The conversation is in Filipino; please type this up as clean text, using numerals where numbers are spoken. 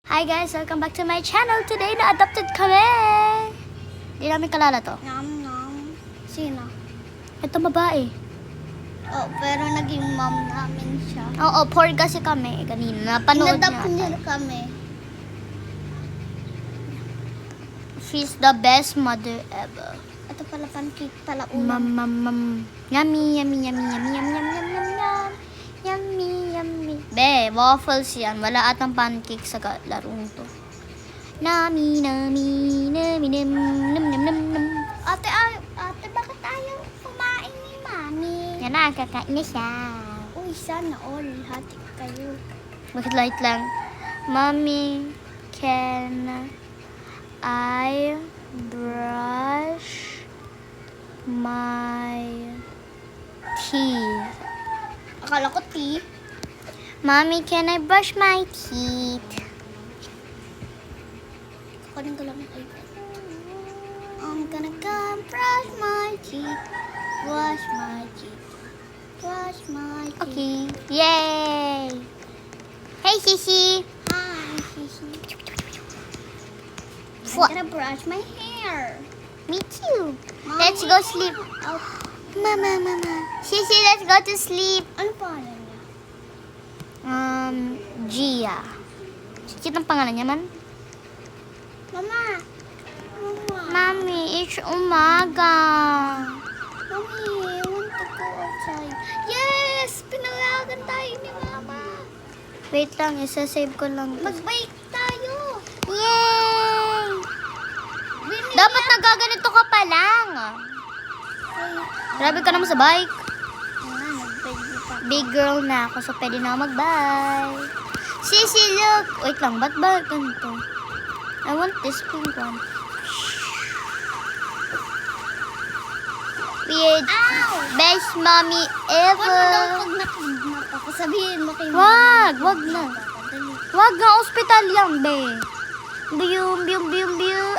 Hi guys! Welcome back to my channel. Today, na-adopted kami! Hindi namin kalala to. Nom. Sino? Ito babae. Oh, pero naging mom namin siya. Oo, poor kasi kami kanina. Napanood Inadapt niya. niya kami. She's the best mother ever. Ito pala pancake pala ulam. Mam. Yummy, yummy, yummy, yummy, yum, yum, yum, yum, yum. Yummy, yummy. Be, waffles yan. Wala atang pancake sa larong to. Nami, nami, nami, nam, nam, nam, nam, nam. Ate, bakit tayo kumain ni Mami? Yan na, kakain na siya. Uy, sana all. Hati kayo. Bakit light lang? Mommy, can I brush my teeth? Akala ko tea. Mommy, can I brush my teeth? Kunin ko lang yung iPad. I'm gonna come brush my teeth. Wash my teeth. Wash my teeth. Okay. Yay! Hey, Sisi! Hi, Sisi. I'm What? gonna brush my hair. Me too. Mommy. Let's go sleep. Oh, Mama. Sisi, let's go to sleep. ano pangalan niya? Gia. Cute ang pangalan niya man. Mama. Mami, it's umaga. Mommy, I want to go outside. Yes! Pinayagan tayo ni Mama. Wait lang, isa-save ko lang. Mag-bike tayo. Yay! Dapat nagaganito ka pa lang. Grabe ka naman sa bike. Nag-bike pa. Big girl na ako, so pwede na ako mag-bike. Sisi, look! Wait lang, ba't ba ganito? I want this pink one. Weird. Ow! Best mommy Wag mo daw ever. pag nakidnap ako. Sabihin mo kay Wag na. Wag nga, ospital yan, be. Biyum.